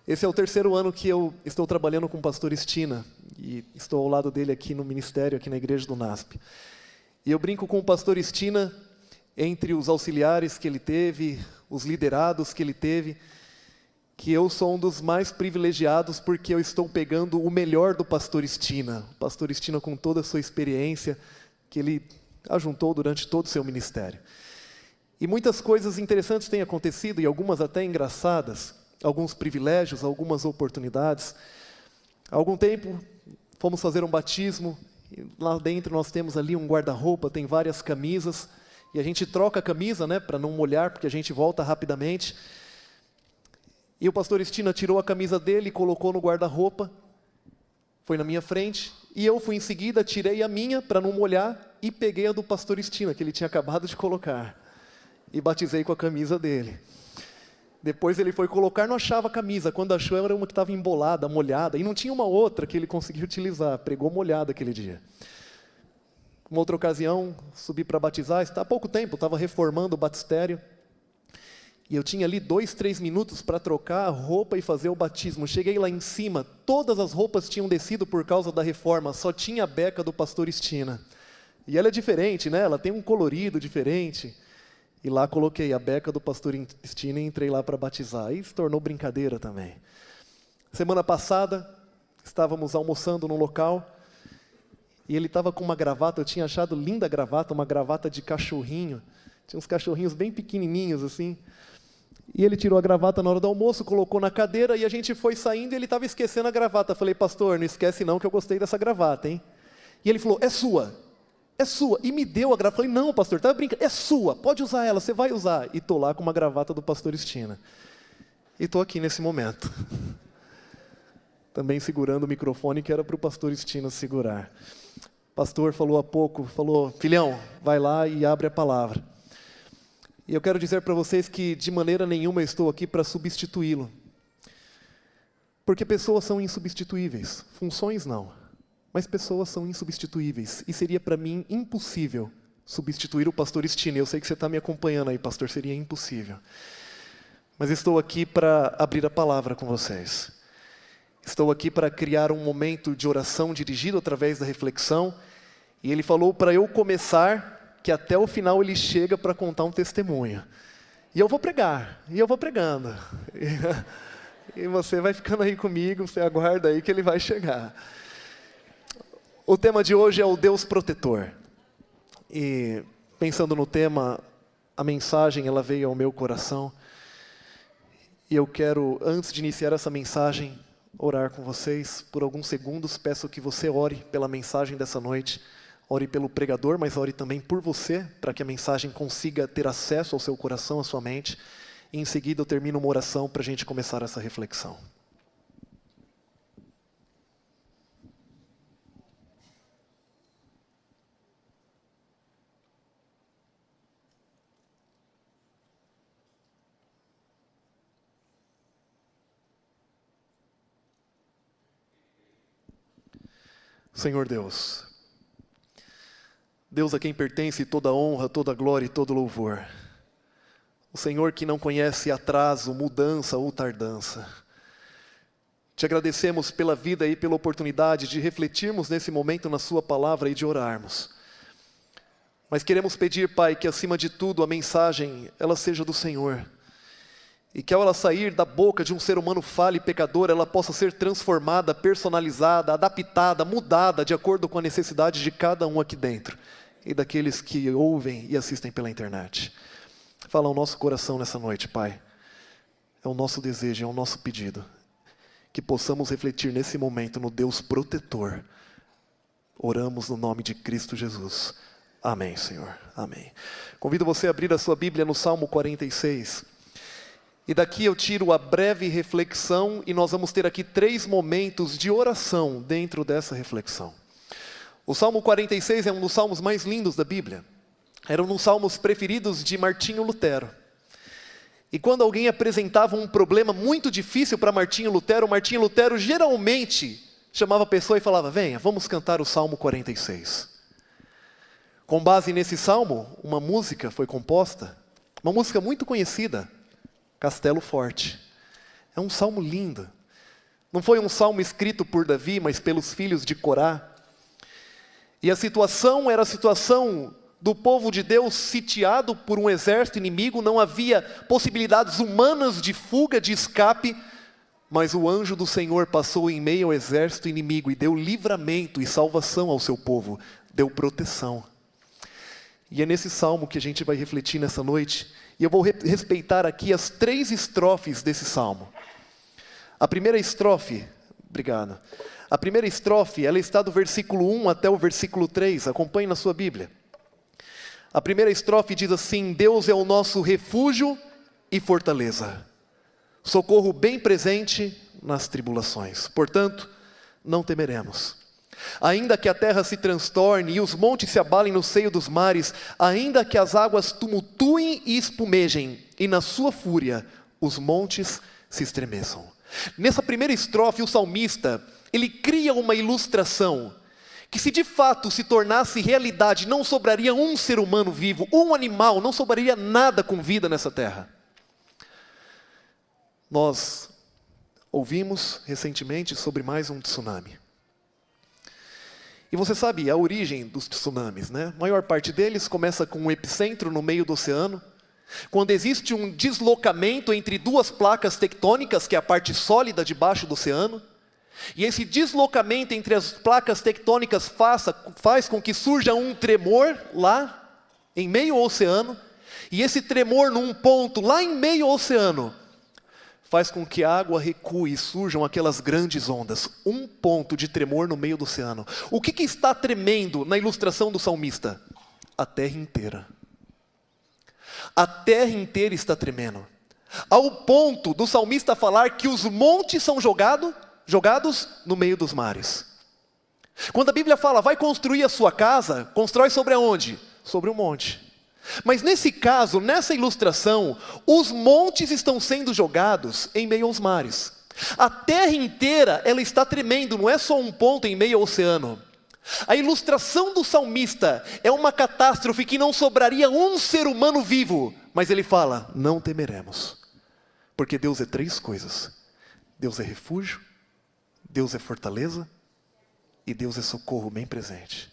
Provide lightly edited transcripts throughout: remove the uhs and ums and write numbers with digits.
Esse é o terceiro ano que eu estou trabalhando com o pastor Estina, e estou ao lado dele aqui no ministério, aqui na igreja do NASP. E eu brinco com o pastor Estina, entre os auxiliares que ele teve, os liderados que ele teve, que eu sou um dos mais privilegiados porque eu estou pegando o melhor do pastor Estina. O pastor Estina com toda a sua experiência, que ele ajuntou durante todo o seu ministério. E muitas coisas interessantes têm acontecido, e algumas até engraçadas, alguns privilégios, algumas oportunidades. Há algum tempo, fomos fazer um batismo, e lá dentro nós temos ali um guarda-roupa, tem várias camisas, e a gente troca a camisa, para não molhar, porque a gente volta rapidamente. E o pastor Estina tirou a camisa dele, colocou no guarda-roupa, foi na minha frente, e eu fui em seguida, tirei a minha para não molhar, e peguei a do pastor Estina, que ele tinha acabado de colocar, e batizei com a camisa dele. Depois ele foi colocar, não achava a camisa. Quando achou, era uma que estava embolada, molhada. E não tinha uma outra que ele conseguiu utilizar. Pregou molhada aquele dia. Uma outra ocasião, subi para batizar. Há pouco tempo, estava reformando o batistério. E eu tinha ali 2, 3 minutos para trocar a roupa e fazer o batismo. Cheguei lá em cima, todas as roupas tinham descido por causa da reforma. Só tinha a beca do pastor Estina. E ela é diferente, ela tem um colorido diferente. E lá coloquei a beca do pastor Estina e entrei lá para batizar. E se tornou brincadeira também. Semana passada, estávamos almoçando num local, e ele estava com uma gravata, eu tinha achado linda a gravata, uma gravata de cachorrinho. Tinha uns cachorrinhos bem pequenininhos assim. E ele tirou a gravata na hora do almoço, colocou na cadeira, e a gente foi saindo e ele estava esquecendo a gravata. Falei, pastor, não esquece não que eu gostei dessa gravata, hein? E ele falou, é sua. É sua. E me deu a gravata. Falei, não, pastor, estava brincando. É sua, pode usar ela, você vai usar. E estou lá com uma gravata do pastor Estina. E estou aqui nesse momento. Também segurando o microfone que era para o pastor Estina segurar. O pastor falou há pouco, filhão, vai lá e abre a palavra. E eu quero dizer para vocês que de maneira nenhuma eu estou aqui para substituí-lo. Porque pessoas são insubstituíveis, funções não. Mas pessoas são insubstituíveis, e seria para mim impossível substituir o pastor Estina. Eu sei que você está me acompanhando aí, pastor, seria impossível. Mas estou aqui para abrir a palavra com vocês. Estou aqui para criar um momento de oração dirigido através da reflexão, e ele falou para eu começar, que até o final ele chega para contar um testemunho. E eu vou pregar, e eu vou pregando. E você vai ficando aí comigo, você aguarda aí que ele vai chegar. O tema de hoje é o Deus protetor. E pensando no tema, a mensagem ela veio ao meu coração. E eu quero, antes de iniciar essa mensagem, orar com vocês. Por alguns segundos, peço que você ore pela mensagem dessa noite. Ore pelo pregador, mas ore também por você, para que a mensagem consiga ter acesso ao seu coração, à sua mente. E em seguida eu termino uma oração para a gente começar essa reflexão. Senhor Deus, Deus a quem pertence toda honra, toda glória e todo louvor. O Senhor que não conhece atraso, mudança ou tardança. Te agradecemos pela vida e pela oportunidade de refletirmos nesse momento na sua palavra e de orarmos. Mas queremos pedir, Pai, que acima de tudo a mensagem, ela seja do Senhor. E que ao ela sair da boca de um ser humano falho e pecador, ela possa ser transformada, personalizada, adaptada, mudada, de acordo com a necessidade de cada um aqui dentro. E daqueles que ouvem e assistem pela internet. Fala ao nosso coração nessa noite, Pai. É o nosso desejo, é o nosso pedido. Que possamos refletir nesse momento no Deus protetor. Oramos no nome de Cristo Jesus. Amém, Senhor. Amém. Convido você a abrir a sua Bíblia no Salmo 46. E daqui eu tiro a breve reflexão e nós vamos ter aqui 3 momentos de oração dentro dessa reflexão. O Salmo 46 é um dos salmos mais lindos da Bíblia. Era um dos salmos preferidos de Martinho Lutero. E quando alguém apresentava um problema muito difícil para Martinho Lutero geralmente chamava a pessoa e falava, venha, vamos cantar o Salmo 46. Com base nesse salmo, uma música foi composta, uma música muito conhecida, Castelo Forte. É um salmo lindo. Não foi um salmo escrito por Davi, mas pelos filhos de Corá. E a situação era a situação do povo de Deus sitiado por um exército inimigo, não havia possibilidades humanas de fuga, de escape, mas o anjo do Senhor passou em meio ao exército inimigo e deu livramento e salvação ao seu povo, deu proteção. E é nesse salmo que a gente vai refletir nessa noite, e eu vou respeitar aqui as 3 estrofes desse salmo. A primeira estrofe, obrigado. A primeira estrofe, ela está do versículo 1 até o versículo 3, acompanhe na sua Bíblia. A primeira estrofe diz assim: Deus é o nosso refúgio e fortaleza, socorro bem presente nas tribulações. Portanto, não temeremos. Ainda que a terra se transtorne e os montes se abalem no seio dos mares, ainda que as águas tumultuem e espumejem, e na sua fúria os montes se estremeçam. Nessa primeira estrofe, o salmista, ele cria uma ilustração, que se de fato se tornasse realidade, não sobraria um ser humano vivo, um animal, não sobraria nada com vida nessa terra. Nós ouvimos recentemente sobre mais um tsunami. E você sabe a origem dos tsunamis, né? A maior parte deles começa com um epicentro no meio do oceano, quando existe um deslocamento entre 2 placas tectônicas, que é a parte sólida debaixo do oceano, e esse deslocamento entre as placas tectônicas faz com que surja um tremor lá, em meio ao oceano, e esse tremor num ponto lá em meio ao oceano, faz com que a água recue e surjam aquelas grandes ondas. Um ponto de tremor no meio do oceano. O que está tremendo na ilustração do salmista? A terra inteira. A terra inteira está tremendo. Ao ponto do salmista falar que os montes são jogados no meio dos mares. Quando a Bíblia fala, vai construir a sua casa, constrói sobre aonde? Sobre um monte. Mas nesse caso, nessa ilustração, os montes estão sendo jogados em meio aos mares. A terra inteira, ela está tremendo, não é só um ponto em meio ao oceano. A ilustração do salmista é uma catástrofe que não sobraria um ser humano vivo. Mas ele fala, não temeremos. Porque Deus é 3 coisas. Deus é refúgio, Deus é fortaleza e Deus é socorro bem presente.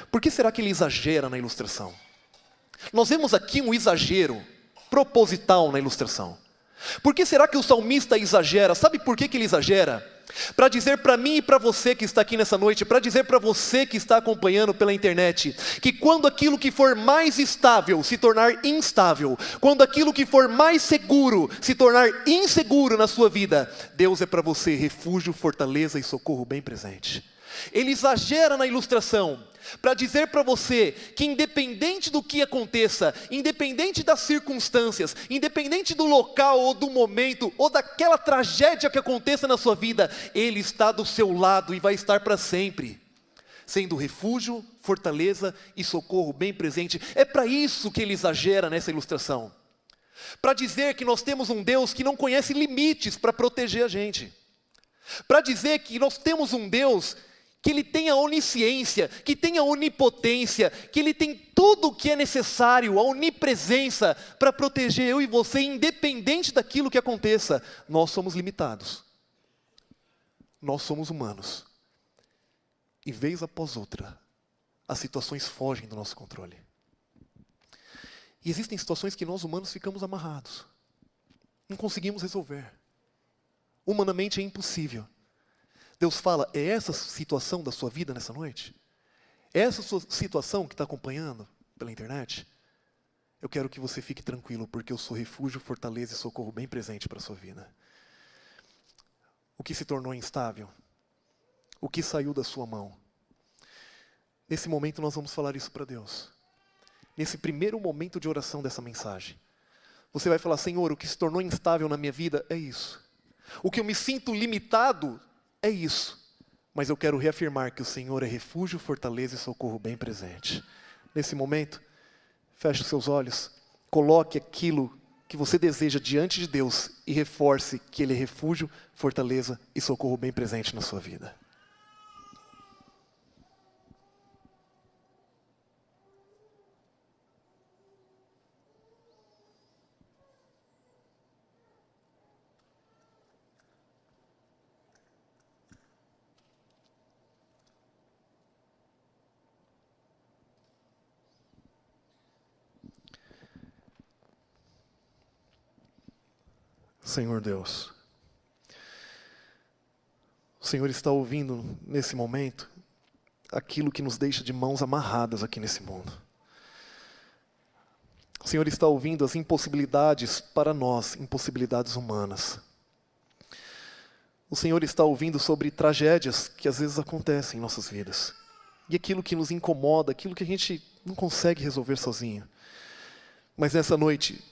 Por que será que ele exagera na ilustração? Nós vemos aqui um exagero proposital na ilustração. Por que será que o salmista exagera? Sabe por que ele exagera? Para dizer para mim e para você que está aqui nessa noite, para dizer para você que está acompanhando pela internet, que quando aquilo que for mais estável se tornar instável, quando aquilo que for mais seguro se tornar inseguro na sua vida, Deus é para você refúgio, fortaleza e socorro bem presente. Ele exagera na ilustração, para dizer para você que independente do que aconteça, independente das circunstâncias, independente do local ou do momento, ou daquela tragédia que aconteça na sua vida, Ele está do seu lado e vai estar para sempre, sendo refúgio, fortaleza e socorro bem presente. É para isso que ele exagera nessa ilustração, para dizer que nós temos um Deus que não conhece limites para proteger a gente, para dizer que nós temos um Deus que Ele tem a onisciência, que tem a onipotência, que Ele tem tudo o que é necessário, a onipresença, para proteger eu e você, independente daquilo que aconteça. Nós somos limitados. Nós somos humanos. E vez após outra, as situações fogem do nosso controle. E existem situações que nós humanos ficamos amarrados. Não conseguimos resolver. Humanamente é impossível. Deus fala, é essa situação da sua vida nessa noite? É essa sua situação que está acompanhando pela internet? Eu quero que você fique tranquilo, porque eu sou refúgio, fortaleza e socorro bem presente para a sua vida. O que se tornou instável? O que saiu da sua mão? Nesse momento nós vamos falar isso para Deus. Nesse primeiro momento de oração dessa mensagem. Você vai falar, Senhor, o que se tornou instável na minha vida é isso. O que eu me sinto limitado é isso, mas eu quero reafirmar que o Senhor é refúgio, fortaleza e socorro bem presente. Nesse momento, feche os seus olhos, coloque aquilo que você deseja diante de Deus e reforce que Ele é refúgio, fortaleza e socorro bem presente na sua vida. Senhor Deus, o Senhor está ouvindo nesse momento aquilo que nos deixa de mãos amarradas aqui nesse mundo. O Senhor está ouvindo as impossibilidades para nós, impossibilidades humanas. O Senhor está ouvindo sobre tragédias que às vezes acontecem em nossas vidas. E aquilo que nos incomoda, aquilo que a gente não consegue resolver sozinho. Mas nessa noite,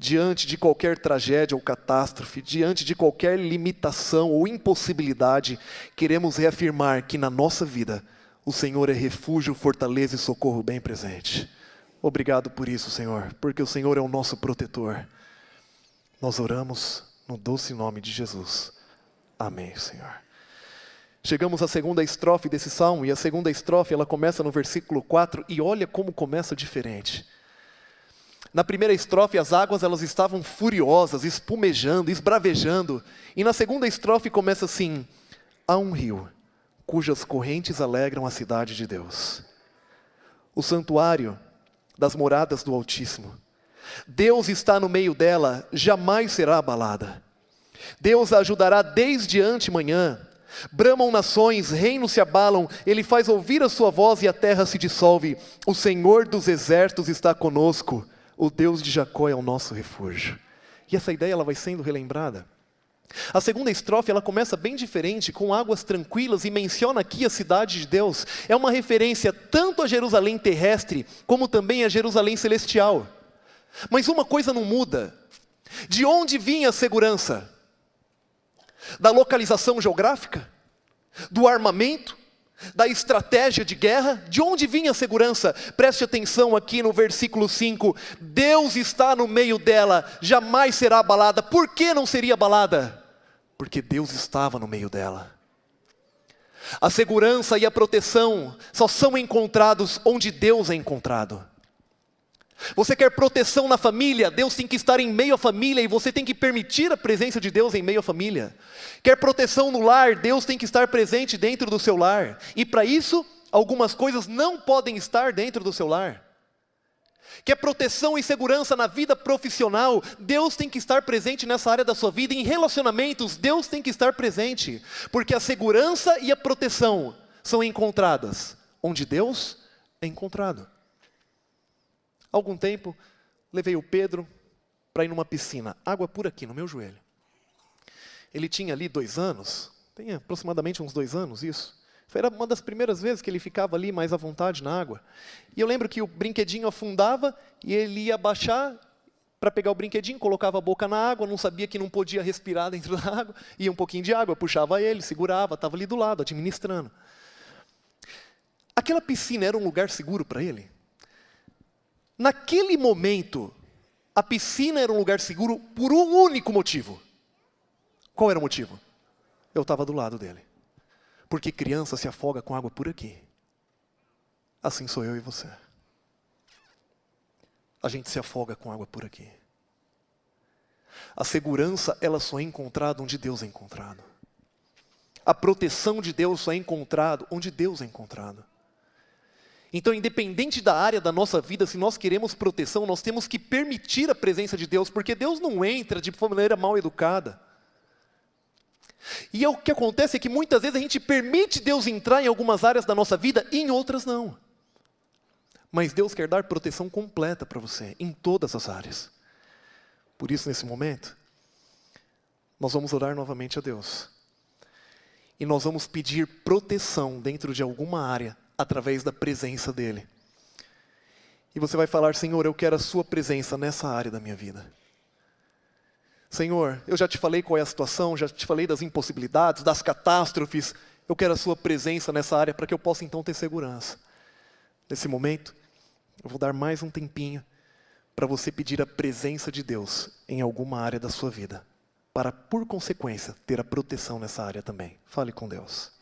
diante de qualquer tragédia ou catástrofe, diante de qualquer limitação ou impossibilidade, queremos reafirmar que na nossa vida, o Senhor é refúgio, fortaleza e socorro bem presente. Obrigado por isso, Senhor, porque o Senhor é o nosso protetor. Nós oramos no doce nome de Jesus. Amém, Senhor. Chegamos à segunda estrofe desse salmo, e a segunda estrofe ela começa no versículo 4, e olha como começa diferente. Na primeira estrofe, as águas elas estavam furiosas, espumejando, esbravejando. E na segunda estrofe começa assim: há um rio, cujas correntes alegram a cidade de Deus. O santuário das moradas do Altíssimo. Deus está no meio dela, jamais será abalada. Deus a ajudará desde antemanhã. Bramam nações, reinos se abalam, Ele faz ouvir a sua voz e a terra se dissolve. O Senhor dos exércitos está conosco. O Deus de Jacó é o nosso refúgio. E essa ideia ela vai sendo relembrada. A segunda estrofe ela começa bem diferente, com águas tranquilas, e menciona aqui a cidade de Deus. É uma referência tanto a Jerusalém terrestre, como também a Jerusalém celestial. Mas uma coisa não muda. De onde vinha a segurança? Da localização geográfica? Do armamento? Da estratégia de guerra? De onde vinha a segurança? Preste atenção aqui no versículo 5. Deus está no meio dela, jamais será abalada. Por que não seria abalada? Porque Deus estava no meio dela. A segurança e a proteção só são encontrados onde Deus é encontrado. Você quer proteção na família? Deus tem que estar em meio à família, e você tem que permitir a presença de Deus em meio à família. Quer proteção no lar? Deus tem que estar presente dentro do seu lar. E para isso, algumas coisas não podem estar dentro do seu lar. Quer proteção e segurança na vida profissional? Deus tem que estar presente nessa área da sua vida. Em relacionamentos, Deus tem que estar presente. Porque a segurança e a proteção são encontradas onde Deus é encontrado. Há algum tempo, levei o Pedro para ir numa piscina, água por aqui, no meu joelho. Ele tinha ali 2 anos, tem aproximadamente uns 2 anos isso. Era uma das primeiras vezes que ele ficava ali mais à vontade na água. E eu lembro que o brinquedinho afundava, e ele ia abaixar para pegar o brinquedinho, colocava a boca na água, não sabia que não podia respirar dentro da água, ia um pouquinho de água, puxava ele, segurava, estava ali do lado, administrando. Aquela piscina era um lugar seguro para ele? Naquele momento, a piscina era um lugar seguro por um único motivo. Qual era o motivo? Eu estava do lado dele. Porque criança se afoga com água por aqui. Assim sou eu e você. A gente se afoga com água por aqui. A segurança, ela só é encontrada onde Deus é encontrado. A proteção de Deus só é encontrada onde Deus é encontrado. Então, independente da área da nossa vida, se nós queremos proteção, nós temos que permitir a presença de Deus, porque Deus não entra de maneira mal educada. E o que acontece é que muitas vezes a gente permite Deus entrar em algumas áreas da nossa vida e em outras não. Mas Deus quer dar proteção completa para você, em todas as áreas. Por isso, nesse momento, nós vamos orar novamente a Deus. E nós vamos pedir proteção dentro de alguma área, através da presença dEle. E você vai falar: Senhor, eu quero a sua presença nessa área da minha vida. Senhor, eu já te falei qual é a situação, já te falei das impossibilidades, das catástrofes. Eu quero a sua presença nessa área para que eu possa então ter segurança. Nesse momento, eu vou dar mais um tempinho para você pedir a presença de Deus em alguma área da sua vida, para, por consequência, ter a proteção nessa área também. Fale com Deus.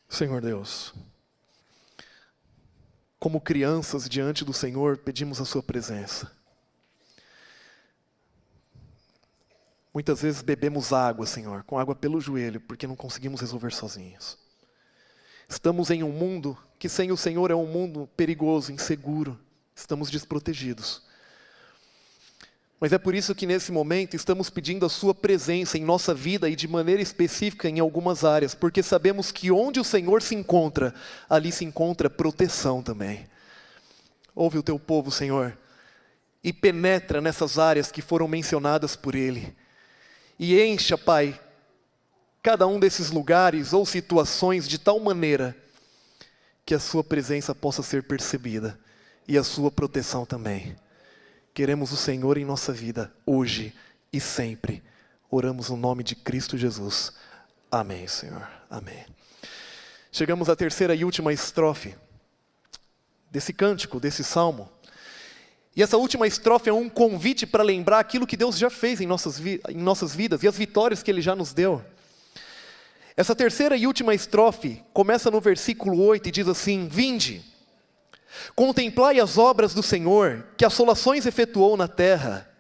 Senhor Deus, como crianças diante do Senhor, pedimos a sua presença. Muitas vezes bebemos água, Senhor, com água pelo joelho, porque não conseguimos resolver sozinhos. Estamos em um mundo que sem o Senhor é um mundo perigoso, inseguro. Estamos desprotegidos. Mas é por isso que nesse momento estamos pedindo a sua presença em nossa vida e de maneira específica em algumas áreas, porque sabemos que onde o Senhor se encontra, ali se encontra proteção também. Ouve o teu povo, Senhor, e penetra nessas áreas que foram mencionadas por Ele. E encha, Pai, cada um desses lugares ou situações de tal maneira que a sua presença possa ser percebida e a sua proteção também. Queremos o Senhor em nossa vida, hoje e sempre. Oramos no nome de Cristo Jesus. Amém, Senhor. Amém. Chegamos à terceira e última estrofe desse cântico, desse salmo. E essa última estrofe é um convite para lembrar aquilo que Deus já fez em nossas vidas e as vitórias que Ele já nos deu. Essa terceira e última estrofe começa no versículo 8 e diz assim: Vinde, contemplai as obras do Senhor, que assolações efetuou na terra.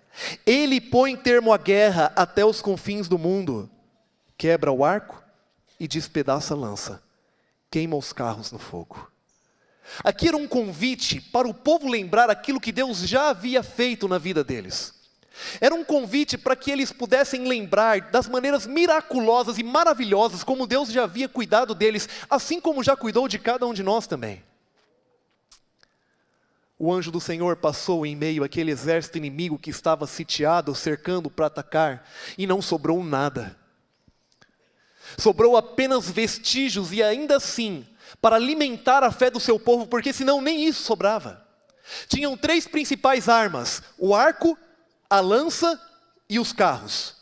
Ele põe termo à guerra até os confins do mundo. Quebra o arco e despedaça a lança. Queima os carros no fogo. Aqui era um convite para o povo lembrar aquilo que Deus já havia feito na vida deles. Era um convite para que eles pudessem lembrar das maneiras miraculosas e maravilhosas como Deus já havia cuidado deles, assim como já cuidou de cada um de nós também. O anjo do Senhor passou em meio àquele exército inimigo que estava sitiado, cercando para atacar, e não sobrou nada. Sobrou apenas vestígios e ainda assim, para alimentar a fé do seu povo, porque senão nem isso sobrava. Tinham 3 principais armas: o arco, a lança e os carros.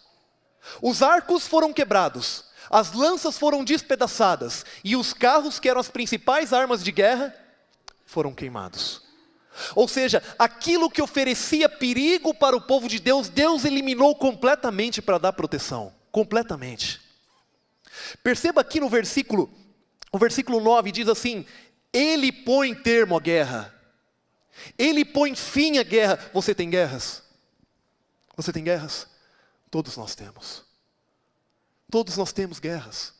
Os arcos foram quebrados, as lanças foram despedaçadas, e os carros, que eram as principais armas de guerra, foram queimados. Ou seja, aquilo que oferecia perigo para o povo de Deus, Deus eliminou completamente para dar proteção. Completamente. Perceba aqui no versículo 9 diz assim: Ele põe termo à guerra. Ele põe fim à guerra. Você tem guerras? Você tem guerras? Todos nós temos. Todos nós temos guerras.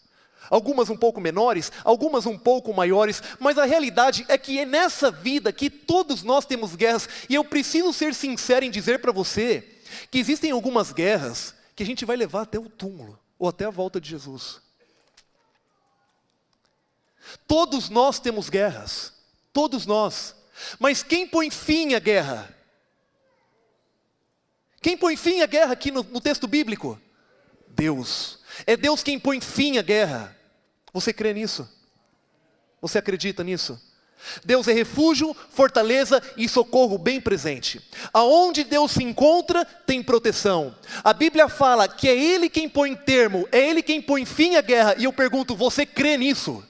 Algumas um pouco menores, algumas um pouco maiores, mas a realidade é que é nessa vida que todos nós temos guerras. E eu preciso ser sincero em dizer para você que existem algumas guerras que a gente vai levar até o túmulo, ou até a volta de Jesus. Todos nós temos guerras, todos nós. Mas quem põe fim à guerra? Quem põe fim à guerra aqui no texto bíblico? Deus. É Deus quem põe fim à guerra. Você crê nisso? Você acredita nisso? Deus é refúgio, fortaleza e socorro bem presente. Aonde Deus se encontra, tem proteção. A Bíblia fala que é Ele quem põe termo, é Ele quem põe fim à guerra. E eu pergunto, você crê nisso?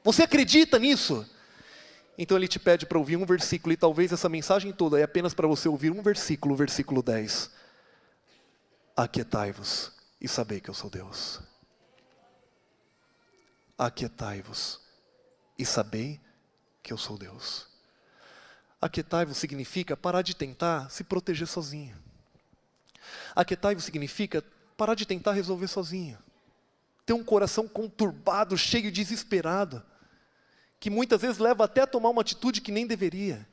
Você acredita nisso? Então Ele te pede para ouvir um versículo, e talvez essa mensagem toda é apenas para você ouvir um versículo, o versículo 10. Aquietai-vos e sabei que eu sou Deus. Aquietai-vos e sabei que eu sou Deus. Aquietai-vos significa parar de tentar se proteger sozinho. Aquietai-vos significa parar de tentar resolver sozinho. Ter um coração conturbado, cheio, desesperado, que muitas vezes leva até a tomar uma atitude que nem deveria.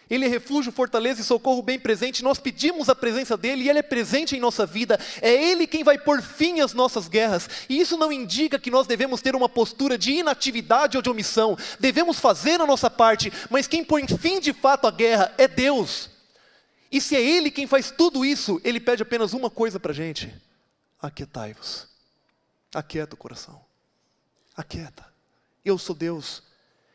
Ele é refúgio, fortaleza e socorro bem presente. Nós pedimos a presença dEle e Ele é presente em nossa vida. É Ele quem vai pôr fim às nossas guerras. E isso não indica que nós devemos ter uma postura de inatividade ou de omissão. Devemos fazer a nossa parte, mas quem põe fim de fato à guerra é Deus. E se é Ele quem faz tudo isso, Ele pede apenas uma coisa para a gente: aquietai-vos. Aquieta o coração. Aquieta. Eu sou Deus.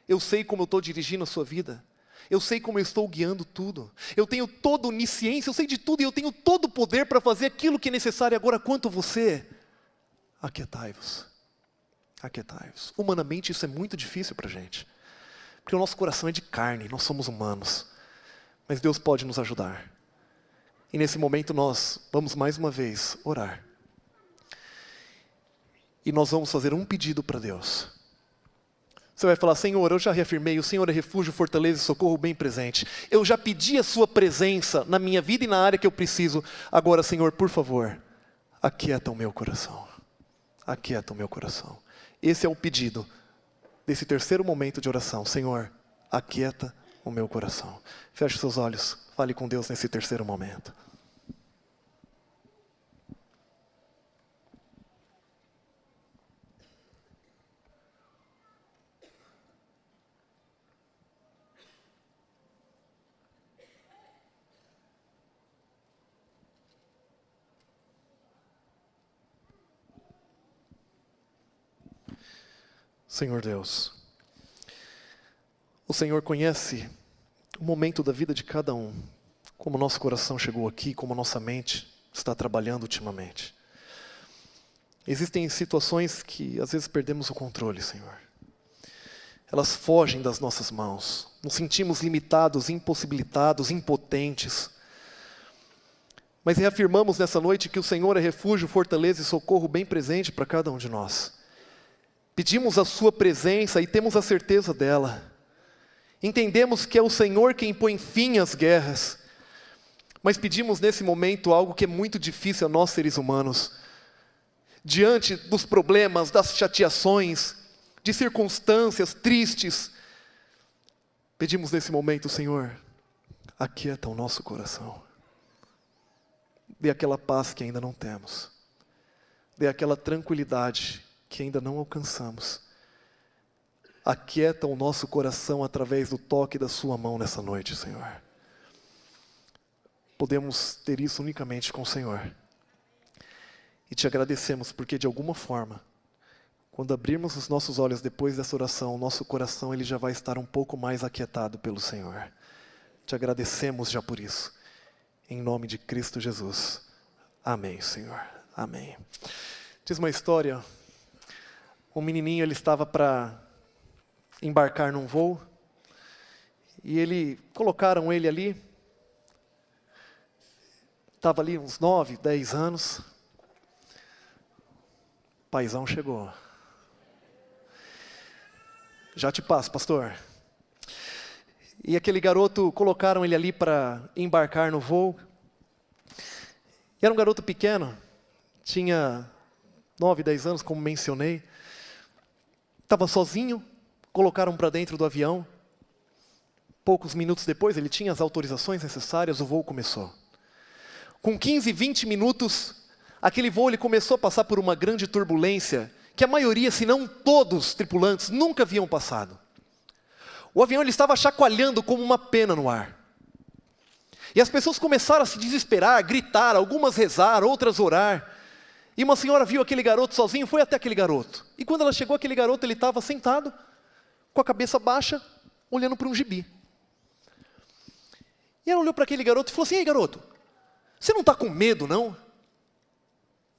Eu sei como eu estou dirigindo a sua vida. Eu sei como eu estou guiando tudo. Eu tenho toda onisciência, eu sei de tudo e eu tenho todo o poder para fazer aquilo que é necessário. Agora, quanto a você, aquietai-vos. Aquietai-vos. Humanamente isso é muito difícil para a gente. Porque o nosso coração é de carne, nós somos humanos. Mas Deus pode nos ajudar. E nesse momento nós vamos mais uma vez orar. E nós vamos fazer um pedido para Deus. Você vai falar: Senhor, eu já reafirmei, o Senhor é refúgio, fortaleza e socorro bem presente. Eu já pedi a sua presença na minha vida e na área que eu preciso. Agora, Senhor, por favor, aquieta o meu coração. Aquieta o meu coração. Esse é o pedido desse terceiro momento de oração. Senhor, aquieta o meu coração. Feche seus olhos, fale com Deus nesse terceiro momento. Senhor Deus, o Senhor conhece o momento da vida de cada um, como o nosso coração chegou aqui, como a nossa mente está trabalhando ultimamente. Existem situações que às vezes perdemos o controle, Senhor. Elas fogem das nossas mãos, nos sentimos limitados, impossibilitados, impotentes. Mas reafirmamos nessa noite que o Senhor é refúgio, fortaleza e socorro bem presente para cada um de nós. Pedimos a sua presença e temos a certeza dela. Entendemos que é o Senhor quem põe fim às guerras. Mas pedimos nesse momento algo que é muito difícil a nós seres humanos. Diante dos problemas, das chateações, de circunstâncias tristes, pedimos nesse momento: Senhor, aquieta o nosso coração. Dê aquela paz que ainda não temos. Dê aquela tranquilidade que ainda não alcançamos. Aquieta o nosso coração através do toque da sua mão nessa noite, Senhor. Podemos ter isso unicamente com o Senhor. E te agradecemos porque de alguma forma, quando abrirmos os nossos olhos depois dessa oração, o nosso coração ele já vai estar um pouco mais aquietado pelo Senhor. Te agradecemos já por isso. Em nome de Cristo Jesus. Amém, Senhor. Amém. Diz uma história. Um menininho, ele estava para embarcar num voo, e colocaram ele ali, estava ali uns 9, 10 anos, o paizão chegou. Já te passo, pastor. E aquele garoto, colocaram ele ali para embarcar no voo, e era um garoto pequeno, tinha 9, 10 anos, como mencionei. Estava sozinho, colocaram para dentro do avião. Poucos minutos depois, ele tinha as autorizações necessárias, o voo começou. Com 15, 20 minutos, aquele voo ele começou a passar por uma grande turbulência, que a maioria, se não todos os tripulantes, nunca haviam passado. O avião ele estava chacoalhando como uma pena no ar. E as pessoas começaram a se desesperar, a gritar, algumas rezar, outras orar. E uma senhora viu aquele garoto sozinho, foi até aquele garoto. E quando ela chegou, aquele garoto ele estava sentado, com a cabeça baixa, olhando para um gibi. E ela olhou para aquele garoto e falou assim: ei, garoto, você não está com medo, não?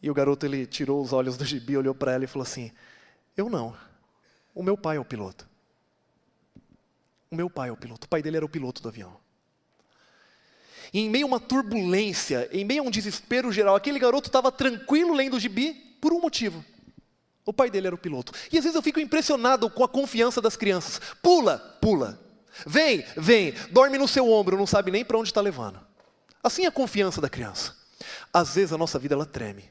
E o garoto ele tirou os olhos do gibi, olhou para ela e falou assim: eu não, o meu pai é o piloto. O meu pai é o piloto, o pai dele era o piloto do avião. E em meio a uma turbulência, em meio a um desespero geral, aquele garoto estava tranquilo lendo o gibi por um motivo. O pai dele era o piloto. E às vezes eu fico impressionado com a confiança das crianças. Pula, pula. Vem, vem. Dorme no seu ombro, não sabe nem para onde está levando. Assim é a confiança da criança. Às vezes a nossa vida ela treme.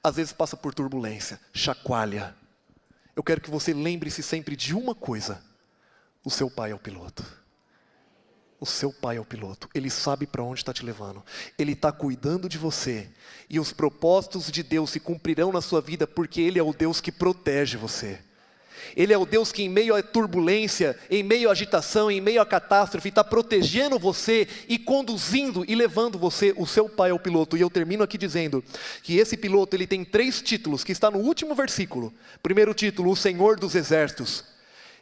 Às vezes passa por turbulência, chacoalha. Eu quero que você lembre-se sempre de uma coisa. O seu pai é o piloto. O seu pai é o piloto, ele sabe para onde está te levando, ele está cuidando de você, e os propósitos de Deus se cumprirão na sua vida, porque Ele é o Deus que protege você. Ele é o Deus que em meio à turbulência, em meio à agitação, em meio à catástrofe, está protegendo você e conduzindo e levando você. O seu pai é o piloto. E eu termino aqui dizendo que esse piloto ele tem 3 títulos, que está no último versículo. Primeiro título, o Senhor dos Exércitos.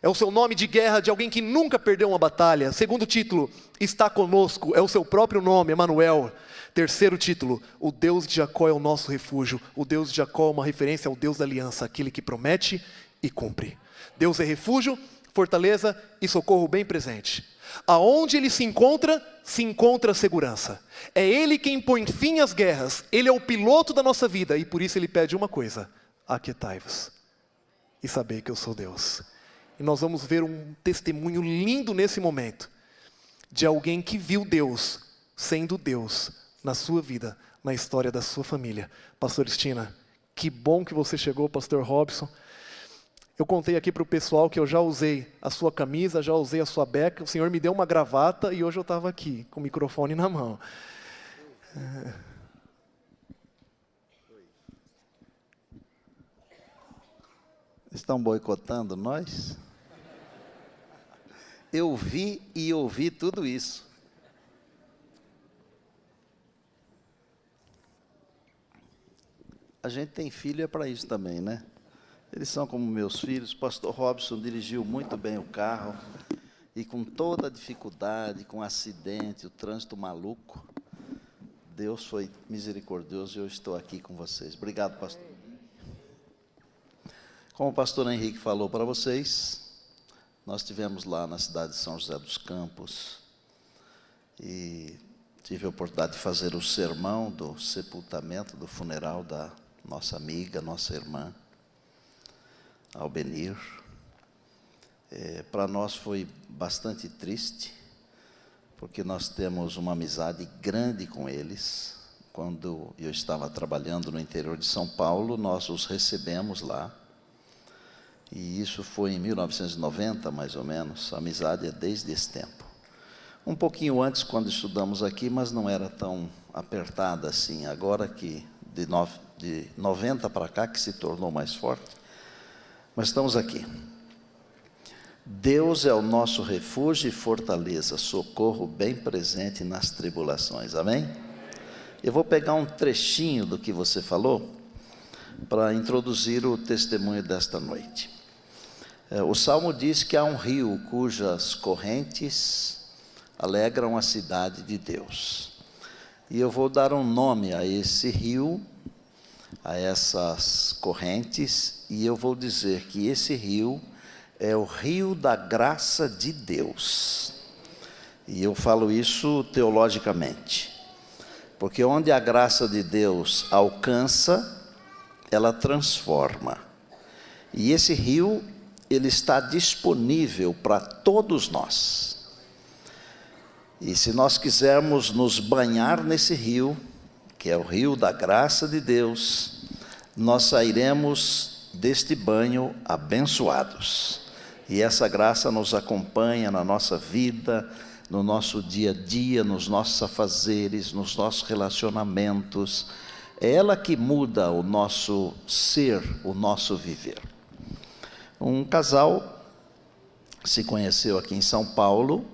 É o seu nome de guerra de alguém que nunca perdeu uma batalha. Segundo título, está conosco, é o seu próprio nome, Emanuel. Terceiro título, o Deus de Jacó é o nosso refúgio. O Deus de Jacó é uma referência ao Deus da aliança, aquele que promete e cumpre. Deus é refúgio, fortaleza e socorro bem presente. Aonde Ele se encontra segurança. É Ele quem põe fim às guerras. Ele é o piloto da nossa vida e por isso Ele pede uma coisa: aquietai-vos e sabei que eu sou Deus. E nós vamos ver um testemunho lindo nesse momento, de alguém que viu Deus sendo Deus na sua vida, na história da sua família. Pastor Estina, que bom que você chegou, Pastor Robson. Eu contei aqui para o pessoal que eu já usei a sua camisa, já usei a sua beca, o Senhor me deu uma gravata e hoje eu estava aqui, com o microfone na mão. Estão boicotando nós? Eu vi e ouvi tudo isso. A gente tem filho é para isso também, né? Eles são como meus filhos. O pastor Robson dirigiu muito bem o carro e com toda a dificuldade, com acidente, o trânsito maluco, Deus foi misericordioso e eu estou aqui com vocês. Obrigado, pastor. Como o pastor Henrique falou para vocês, nós estivemos lá na cidade de São José dos Campos e tive a oportunidade de fazer o sermão do sepultamento, do funeral da nossa amiga, nossa irmã, Albenir. Para nós foi bastante triste, porque nós temos uma amizade grande com eles. Quando eu estava trabalhando no interior de São Paulo, nós os recebemos lá. E isso foi em 1990, mais ou menos. A amizade é desde esse tempo. Um pouquinho antes, quando estudamos aqui, mas não era tão apertada assim. Agora que de 90 para cá, que se tornou mais forte. Mas estamos aqui. Deus é o nosso refúgio e fortaleza, socorro bem presente nas tribulações. Amém? Eu vou pegar um trechinho do que você falou para introduzir o testemunho desta noite. O Salmo diz que há um rio cujas correntes alegram a cidade de Deus. E eu vou dar um nome a esse rio, a essas correntes, e eu vou dizer que esse rio é o rio da graça de Deus. E eu falo isso teologicamente, porque onde a graça de Deus alcança, ela transforma. E esse rio, ele está disponível para todos nós. E se nós quisermos nos banhar nesse rio, que é o rio da graça de Deus, nós sairemos deste banho abençoados. E essa graça nos acompanha na nossa vida, no nosso dia a dia, nos nossos afazeres, nos nossos relacionamentos. É ela que muda o nosso ser, o nosso viver. Um casal se conheceu aqui em São Paulo,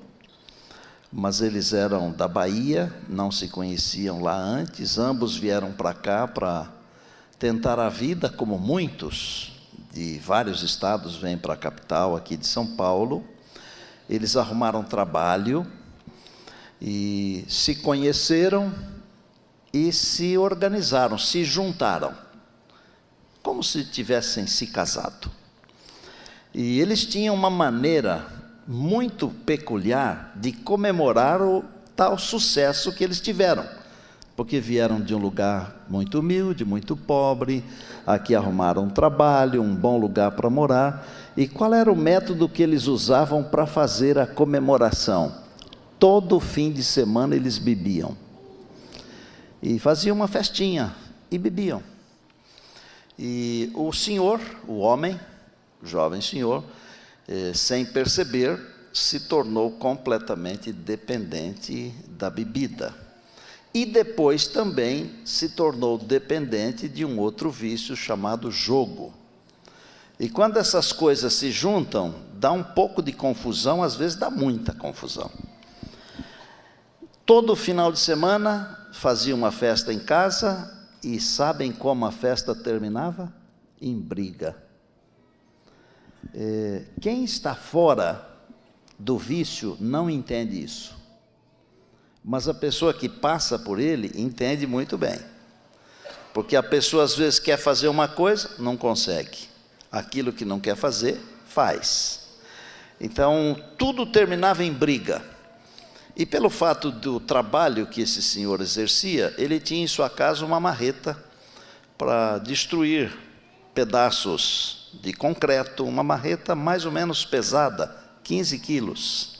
mas eles eram da Bahia, não se conheciam lá antes. Ambos vieram para cá para tentar a vida, como muitos de vários estados vêm para a capital aqui de São Paulo. Eles arrumaram trabalho e se conheceram e se organizaram, se juntaram, como se tivessem se casado. E eles tinham uma maneira muito peculiar de comemorar o tal sucesso que eles tiveram, porque vieram de um lugar muito humilde, muito pobre, aqui arrumaram um trabalho, um bom lugar para morar. E qual era o método que eles usavam para fazer a comemoração? Todo fim de semana eles bebiam, e faziam uma festinha, e bebiam. E o senhor, o homem, o jovem senhor, sem perceber, se tornou completamente dependente da bebida. E depois também se tornou dependente de um outro vício chamado jogo. E quando essas coisas se juntam, dá um pouco de confusão, às vezes dá muita confusão. Todo final de semana fazia uma festa em casa, e sabem como a festa terminava? Em briga. Quem está fora do vício não entende isso, mas a pessoa que passa por ele entende muito bem, porque a pessoa às vezes quer fazer uma coisa, não consegue, aquilo que não quer fazer, faz. Então tudo terminava em briga, e pelo fato do trabalho que esse senhor exercia, ele tinha em sua casa uma marreta para destruir pedaços de concreto, uma marreta mais ou menos pesada, 15 quilos.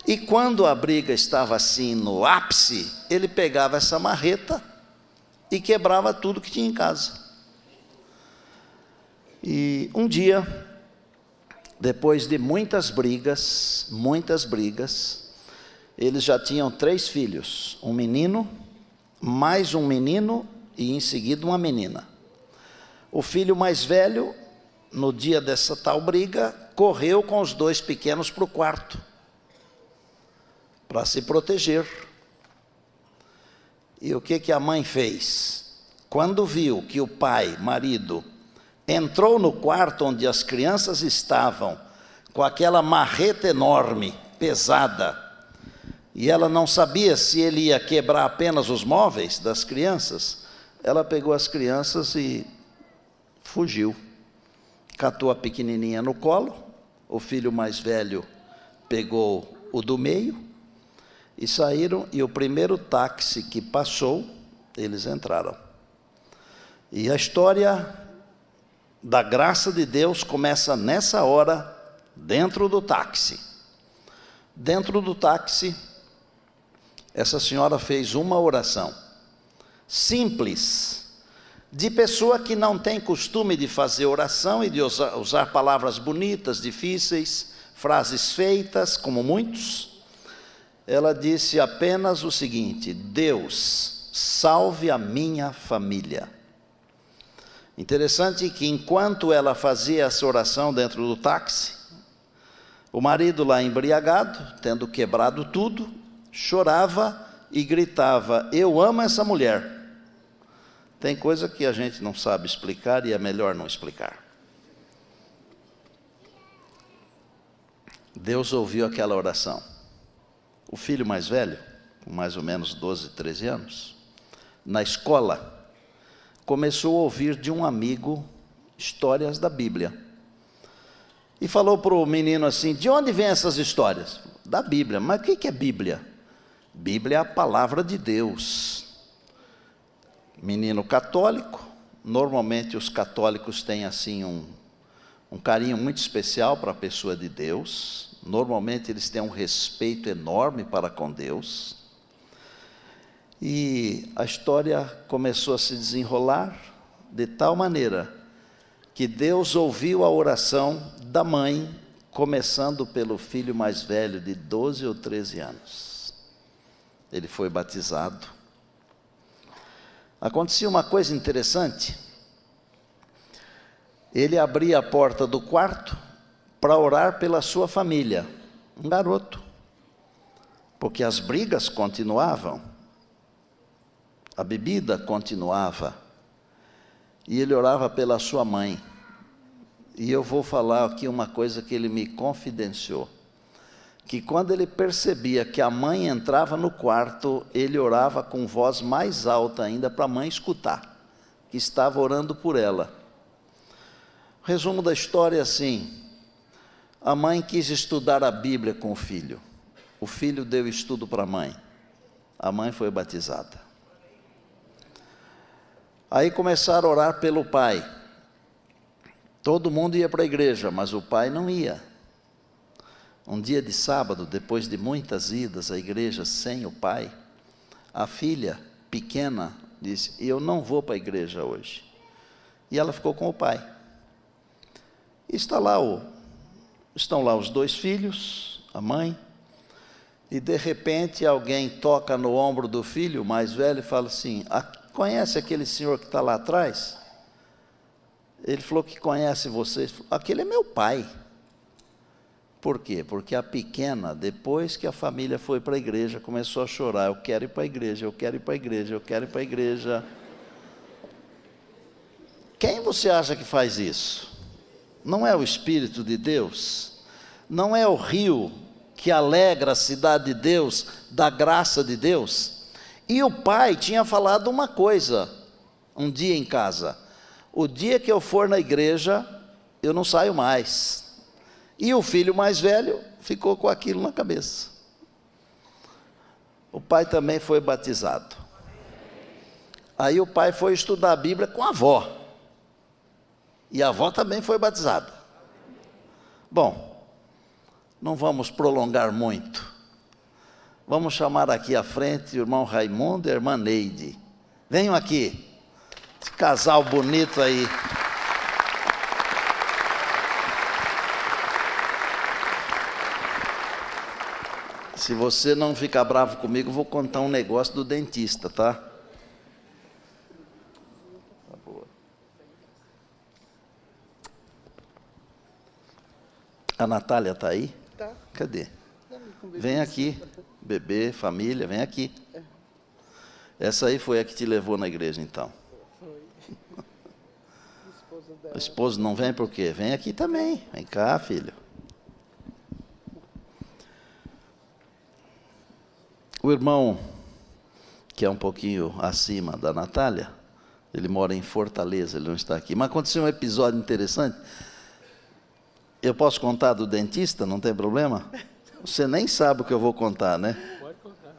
E quando a briga estava assim no ápice, ele pegava essa marreta e quebrava tudo que tinha em casa. E um dia, depois de muitas brigas, eles já tinham 3 filhos, um menino, mais um menino e em seguida uma menina. O filho mais velho, no dia dessa tal briga, correu com os 2 pequenos para o quarto, para se proteger. E o que a mãe fez? Quando viu que o pai, marido, entrou no quarto onde as crianças estavam, com aquela marreta enorme, pesada, e ela não sabia se ele ia quebrar apenas os móveis das crianças, ela pegou as crianças e fugiu. Catou a pequenininha no colo, o filho mais velho pegou o do meio, e saíram, e o primeiro táxi que passou, eles entraram. E a história da graça de Deus começa nessa hora, dentro do táxi. Dentro do táxi, essa senhora fez uma oração simples, de pessoa que não tem costume de fazer oração e de usar palavras bonitas, difíceis, frases feitas, como muitos. Ela disse apenas o seguinte: Deus, salve a minha família. Interessante que enquanto ela fazia essa oração dentro do táxi, o marido lá embriagado, tendo quebrado tudo, chorava e gritava: eu amo essa mulher. Tem coisa que a gente não sabe explicar e é melhor não explicar. Deus ouviu aquela oração. O filho mais velho, com mais ou menos 12, 13 anos, na escola, começou a ouvir de um amigo histórias da Bíblia. E falou para o menino assim: de onde vêm essas histórias? Da Bíblia. Mas o que é Bíblia? Bíblia é a palavra de Deus. Menino católico, normalmente os católicos têm assim um carinho muito especial para a pessoa de Deus. Normalmente eles têm um respeito enorme para com Deus. E a história começou a se desenrolar de tal maneira que Deus ouviu a oração da mãe, começando pelo filho mais velho de 12 ou 13 anos. Ele foi batizado. Acontecia uma coisa interessante. Ele abria a porta do quarto para orar pela sua família, um garoto, porque as brigas continuavam, a bebida continuava, e ele orava pela sua mãe. E eu vou falar aqui uma coisa que ele me confidenciou, que quando ele percebia que a mãe entrava no quarto, ele orava com voz mais alta ainda para a mãe escutar, que estava orando por ela. O resumo da história é assim: a mãe quis estudar a Bíblia com o filho deu estudo para a mãe foi batizada. Aí começaram a orar pelo pai. Todo mundo ia para a igreja, mas o pai não ia. Um dia de sábado, depois de muitas idas à igreja sem o pai, a filha pequena disse: eu não vou para a igreja hoje. E ela ficou com o pai. E estão lá os 2 filhos, a mãe, e de repente alguém toca no ombro do filho mais velho e fala assim: conhece aquele senhor que está lá atrás? Ele falou que conhece vocês. Aquele é meu pai. Por quê? Porque a pequena, depois que a família foi para a igreja, começou a chorar: eu quero ir para a igreja, eu quero ir para a igreja, eu quero ir para a igreja. Quem você acha que faz isso? Não é o Espírito de Deus? Não é o rio que alegra a cidade de Deus, da graça de Deus? E o pai tinha falado uma coisa, um dia em casa: o dia que eu for na igreja, eu não saio mais. E o filho mais velho ficou com aquilo na cabeça. O pai também foi batizado. Aí o pai foi estudar a Bíblia com a avó. E a avó também foi batizada. Bom, não vamos prolongar muito. Vamos chamar aqui à frente o irmão Raimundo e a irmã Neide. Venham aqui. Esse casal bonito aí. Se você não ficar bravo comigo, eu vou contar um negócio do dentista, tá? Tá boa. A Natália está aí? Tá. Cadê? Vem aqui, bebê, família, vem aqui. Essa aí foi a que te levou na igreja, então. Foi. O esposo não vem por quê? Vem aqui também. Vem cá, filho. O irmão, que é um pouquinho acima da Natália, ele mora em Fortaleza, ele não está aqui. Mas aconteceu um episódio interessante. Eu posso contar do dentista, não tem problema? Você nem sabe o que eu vou contar, né? Pode contar.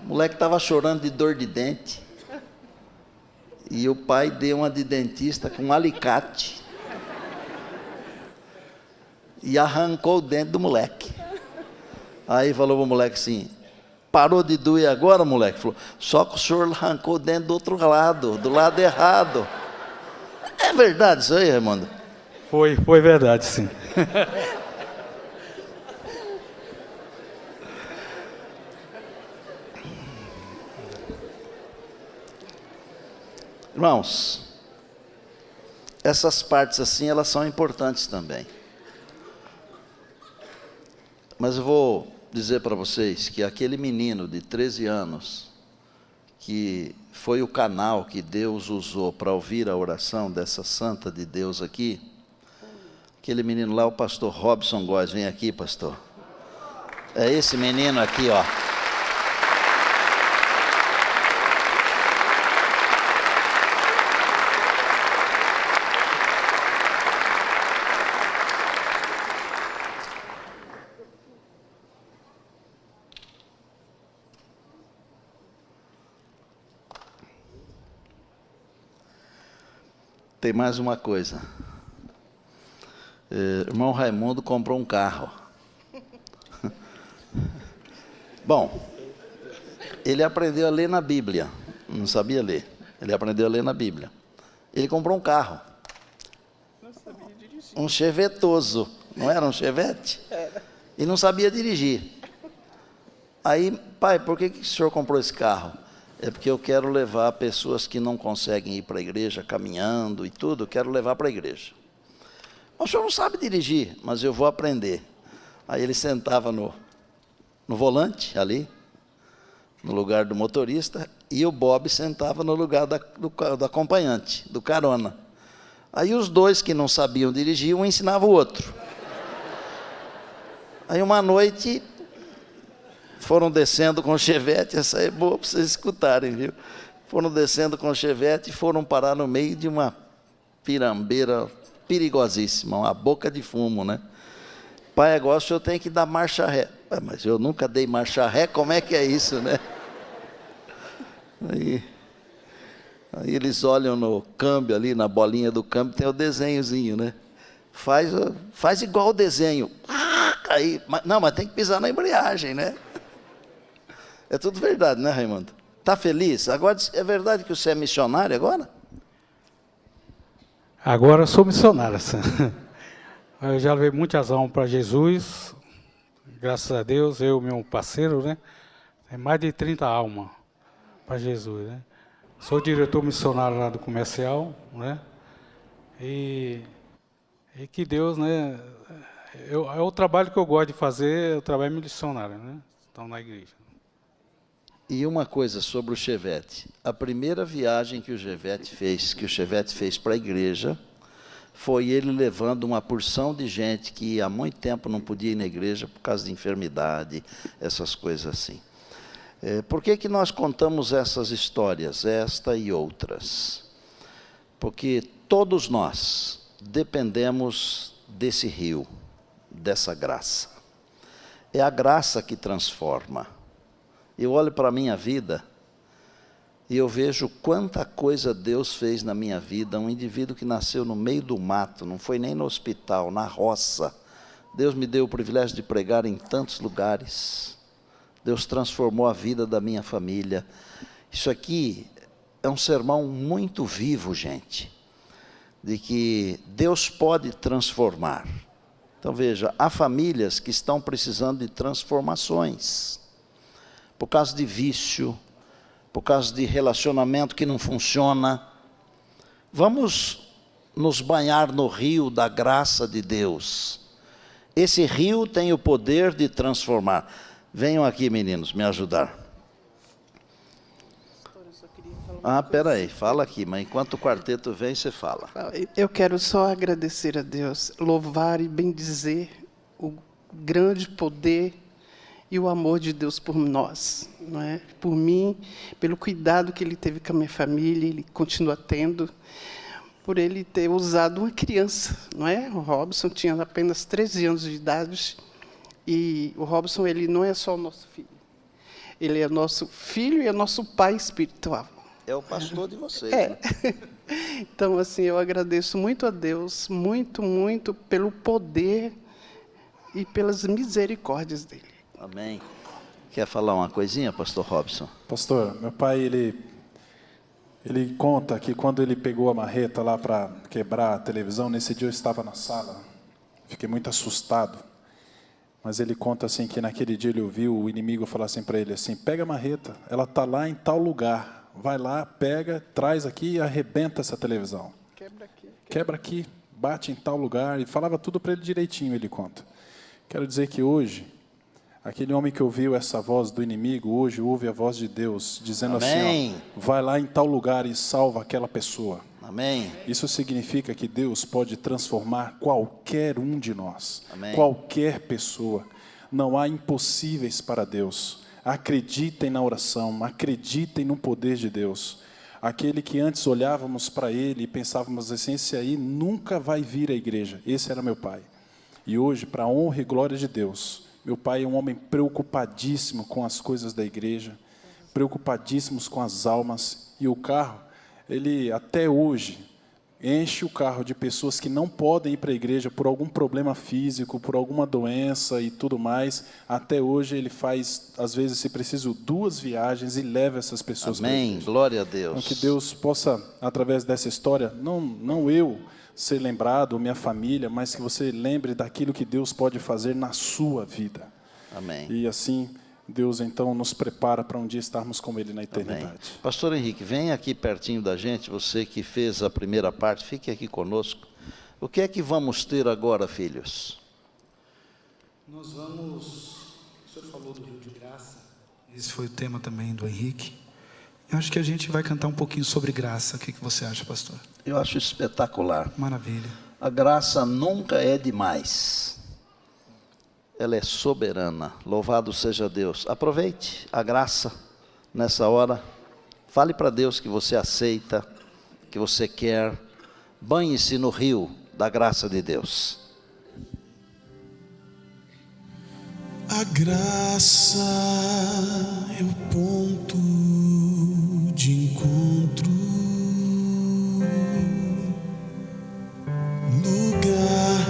O moleque estava chorando de dor de dente. E o pai deu uma de dentista com um alicate. E arrancou o dente do moleque. Aí falou para o moleque assim, parou de doer agora, moleque? Falou, só que o senhor arrancou o dente do outro lado, do lado errado. É verdade isso aí, Raimundo? Foi verdade, sim. Irmãos, essas partes assim, elas são importantes também. Mas eu vou dizer para vocês que aquele menino de 13 anos, que foi o canal que Deus usou para ouvir a oração dessa santa de Deus aqui, aquele menino lá, o pastor Robson Góes, vem aqui, pastor. É esse menino aqui, ó. Tem mais uma coisa. Irmão Raimundo comprou um carro. Bom, ele aprendeu a ler na Bíblia. Não sabia ler. Ele aprendeu a ler na Bíblia. Ele comprou um carro. Não sabia dirigir. Um chevetoso. Não era um chevette? Era. E não sabia dirigir. Aí, pai, por que o senhor comprou esse carro? É porque eu quero levar pessoas que não conseguem ir para a igreja caminhando e tudo, eu quero levar para a igreja. O senhor não sabe dirigir, mas eu vou aprender. Aí ele sentava no volante, ali, no lugar do motorista, e o Bob sentava no lugar do acompanhante, do carona. Aí os dois que não sabiam dirigir, um ensinava o outro. Aí uma noite foram descendo com o chevette, essa é boa para vocês escutarem, viu? Foram descendo com o chevette e foram parar no meio de uma pirambeira perigosíssima, uma boca de fumo, né? Pai, agora o senhor tem que dar marcha ré. Mas eu nunca dei marcha ré, como é que é isso, né? Aí eles olham no câmbio ali, na bolinha do câmbio, tem o desenhozinho, né? Faz igual o desenho. Aí, mas tem que pisar na embreagem, né? É tudo verdade, né, Raimundo? Está feliz? Agora, é verdade que você é missionário agora? Agora eu sou missionário. Eu já levei muitas almas para Jesus. Graças a Deus, eu e meu parceiro, né? Tem mais de 30 almas para Jesus, né? Sou diretor missionário lá do comercial, né? E que Deus, né? É o trabalho que eu gosto de fazer, é o trabalho missionário, né? Estão na igreja. E uma coisa sobre o Chevette. A primeira viagem que o Chevette fez para a igreja, foi ele levando uma porção de gente que há muito tempo não podia ir na igreja por causa de enfermidade, essas coisas assim. Por que nós contamos essas histórias, esta e outras? Porque todos nós dependemos desse rio, dessa graça. É a graça que transforma. Eu olho para a minha vida, E eu vejo quanta coisa Deus fez na minha vida. Um indivíduo que nasceu no meio do mato, não foi nem no hospital, na roça. Deus me deu o privilégio de pregar em tantos lugares. Deus transformou a vida da minha família. Isso aqui é um sermão muito vivo, gente, de que Deus pode transformar. Então veja, há famílias que estão precisando de transformações, por causa de vício, por causa de relacionamento que não funciona. Vamos nos banhar no rio da graça de Deus. Esse rio tem o poder de transformar. Venham aqui, meninos, me ajudar. Espera aí, fala aqui, mas enquanto o quarteto vem, você fala. Eu quero só agradecer a Deus, louvar e bendizer o grande poder e o amor de Deus por nós, não é? Por mim, pelo cuidado que Ele teve com a minha família, Ele continua tendo, por Ele ter usado uma criança, não é? O Robson tinha apenas 13 anos de idade, e o Robson, ele não é só o nosso filho, ele é nosso filho e é nosso pai espiritual. É o pastor de vocês. É. Né? Então, assim, eu agradeço muito a Deus, muito, muito, pelo poder e pelas misericórdias dEle. Amém. Quer falar uma coisinha, pastor Robson? Pastor, meu pai, ele conta que quando ele pegou a marreta lá para quebrar a televisão, nesse dia eu estava na sala, fiquei muito assustado. Mas ele conta assim que naquele dia ele ouviu o inimigo falar assim para ele assim: pega a marreta, ela está lá em tal lugar. Vai lá, pega, traz aqui e arrebenta essa televisão. Quebra aqui, bate em tal lugar. E falava tudo para ele direitinho, ele conta. Quero dizer que hoje, aquele homem que ouviu essa voz do inimigo, hoje ouve a voz de Deus, dizendo Amém. assim, ó, vai lá em tal lugar e salva aquela pessoa. Amém. Isso significa que Deus pode transformar qualquer um de nós. Amém. Qualquer pessoa. Não há impossíveis para Deus. Acreditem na oração, acreditem no poder de Deus. Aquele que antes olhávamos para ele e pensávamos assim, esse aí nunca vai vir à igreja. Esse era meu pai. E hoje, para a honra e glória de Deus, meu pai é um homem preocupadíssimo com as coisas da igreja, preocupadíssimos com as almas. E o carro, ele até hoje enche o carro de pessoas que não podem ir para a igreja por algum problema físico, por alguma doença e tudo mais. Até hoje ele faz, às vezes, se preciso, 2 viagens e leva essas pessoas para a igreja. Amém, glória a Deus. Então, que Deus possa, através dessa história, não eu ser lembrado, ou minha família, mas que você lembre daquilo que Deus pode fazer na sua vida. Amém. E assim, Deus então nos prepara para um dia estarmos com Ele na eternidade. Amém. Pastor Henrique, vem aqui pertinho da gente, você que fez a primeira parte, fique aqui conosco. O que é que vamos ter agora, filhos? Nós vamos, o senhor falou do Rio de Graça, esse foi o tema também do Henrique. Eu acho que a gente vai cantar um pouquinho sobre graça. O que você acha, pastor? Eu acho espetacular. Maravilha. A graça nunca é demais. Ela é soberana. Louvado seja Deus. Aproveite a graça nessa hora. Fale para Deus que você aceita, que você quer. Banhe-se no rio da graça de Deus. A graça é o ponto de encontro, lugar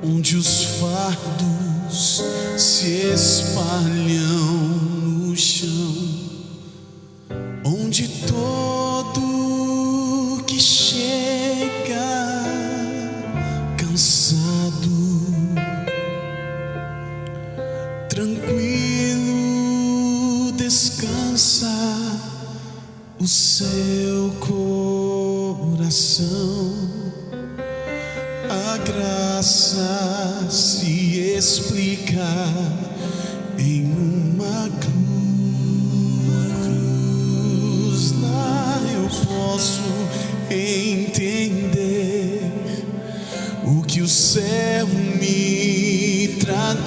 onde os fardos se espalham no chão, onde todo que chega cansado, tranquilo, descansa o seu coração. A graça se explica em uma cruz. Lá eu posso entender o que o céu me traduz.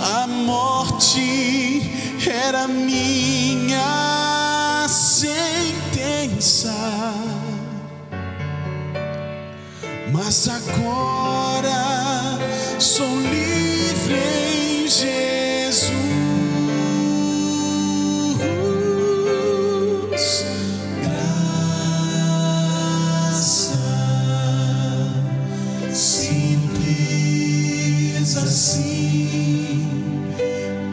A morte era minha sentença, mas agora sou livre em Jesus. simples assim.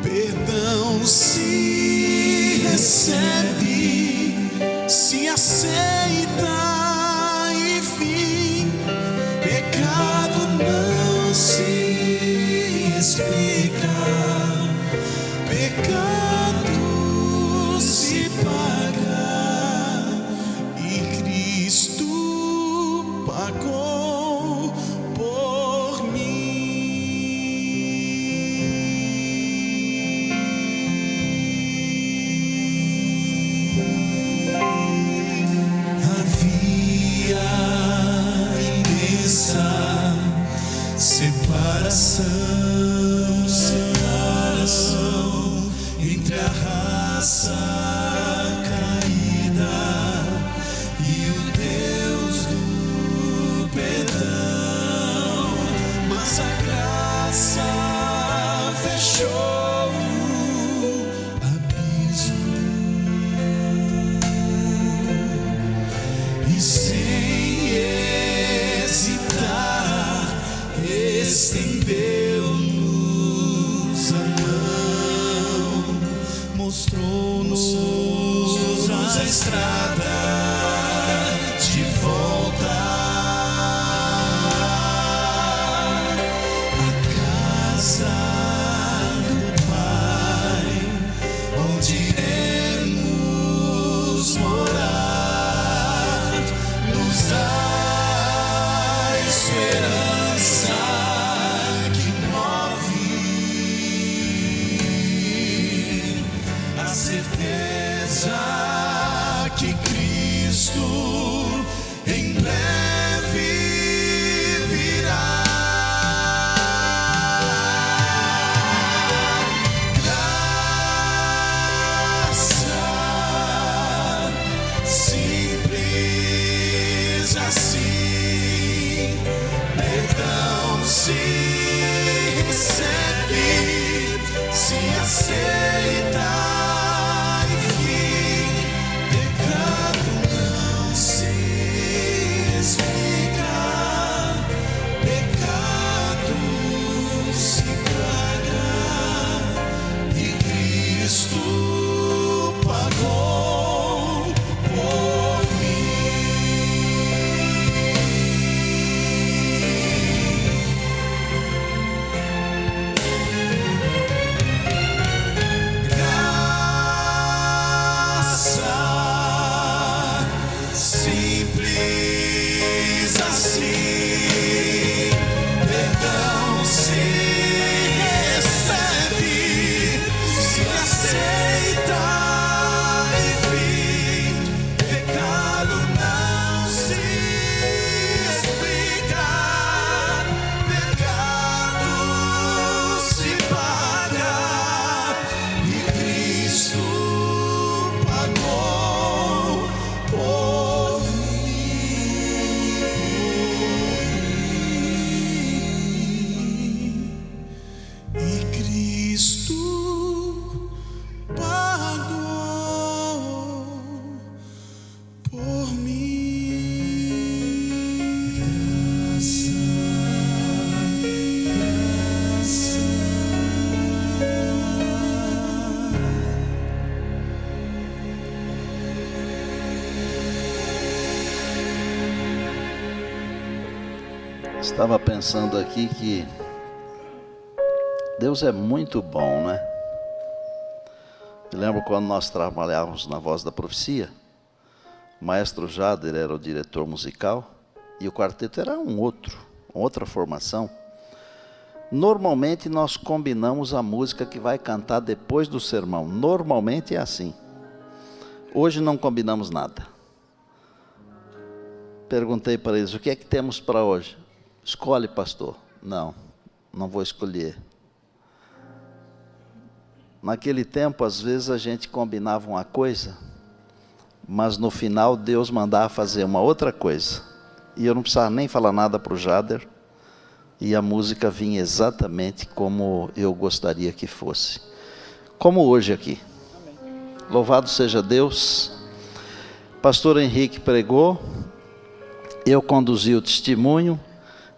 Perdão se recebe, se aceita, enfim. Pecado não se explica, pecado se paga, e Cristo pagou por mim. Havia imensa separação entre a raça caída e o Deus do perdão, mas a graça fechou o abismo e sem hesitar estendeu-nos a mão, mostrou-nos a estrada de volta à casa do Pai, onde iremos morar, nos dá esperança que move, a certeza que Cristo em breve virá. Graça simples assim, perdão se recebe, se aceita, enfim. Pecado não se explica, pecado se paga, e Cristo pagou por graça simples assim, perdão se recebe, se aceita, enfim. Pecado não se explica, pecado se paga, e Cristo pagou por mim. E Cristo pagou por mim. Graça, graça. Estava pensando aqui que Deus é muito bom, né? Me lembro quando nós trabalhávamos na Voz da Profecia, o maestro Jader era o diretor musical e o quarteto era outra formação. Normalmente nós combinamos a música que vai cantar depois do sermão. Normalmente é assim. Hoje não combinamos nada. Perguntei para eles, o que é que temos para hoje? Escolhe, pastor. Não vou escolher. Naquele tempo, às vezes, a gente combinava uma coisa, mas no final Deus mandava fazer uma outra coisa. E eu não precisava nem falar nada para o Jader, e a música vinha exatamente como eu gostaria que fosse. Como hoje aqui. Louvado seja Deus. Pastor Henrique pregou, eu conduzi o testemunho,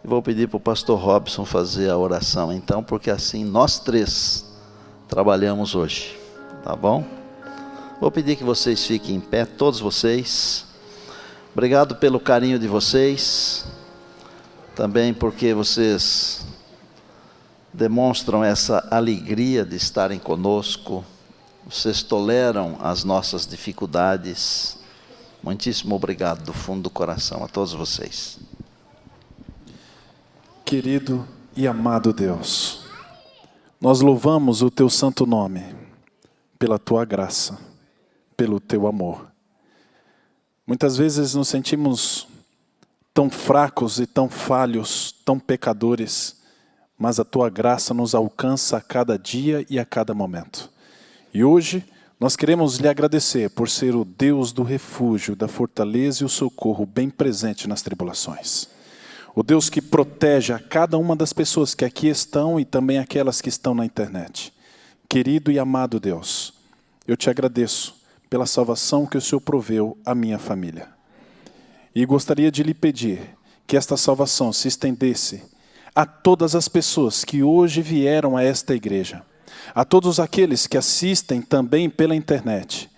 E vou pedir para o pastor Robson fazer a oração, então, porque assim nós três trabalhamos hoje, tá bom? Vou pedir que vocês fiquem em pé, todos vocês. Obrigado pelo carinho de vocês, também porque vocês demonstram essa alegria de estarem conosco, vocês toleram as nossas dificuldades. Muitíssimo obrigado do fundo do coração a todos vocês. Querido e amado Deus, nós louvamos o Teu santo nome, pela Tua graça, pelo Teu amor. Muitas vezes nos sentimos tão fracos e tão falhos, tão pecadores, mas a Tua graça nos alcança a cada dia e a cada momento. E hoje nós queremos lhe agradecer por ser o Deus do refúgio, da fortaleza e o socorro bem presente nas tribulações. O Deus que protege a cada uma das pessoas que aqui estão e também aquelas que estão na internet. Querido e amado Deus, eu te agradeço pela salvação que o Senhor proveu à minha família. E gostaria de lhe pedir que esta salvação se estendesse a todas as pessoas que hoje vieram a esta igreja, a todos aqueles que assistem também pela internet,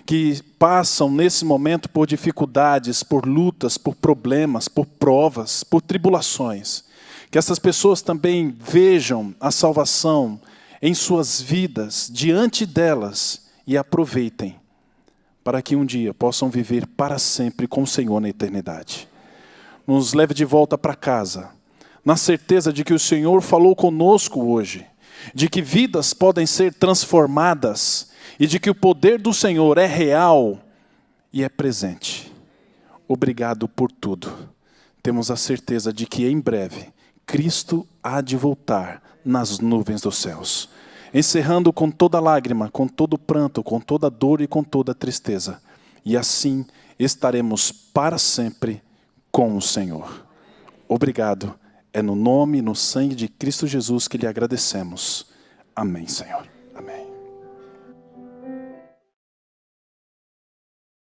que passam nesse momento por dificuldades, por lutas, por problemas, por provas, por tribulações. Que essas pessoas também vejam a salvação em suas vidas, diante delas, e aproveitem, para que um dia possam viver para sempre com o Senhor na eternidade. Nos leve de volta para casa, na certeza de que o Senhor falou conosco hoje, de que vidas podem ser transformadas, e de que o poder do Senhor é real e é presente. Obrigado por tudo. Temos a certeza de que em breve Cristo há de voltar nas nuvens dos céus, encerrando com toda lágrima, com todo pranto, com toda dor e com toda tristeza. E assim estaremos para sempre com o Senhor. Obrigado. É no nome e no sangue de Cristo Jesus que lhe agradecemos. Amém, Senhor. Amém.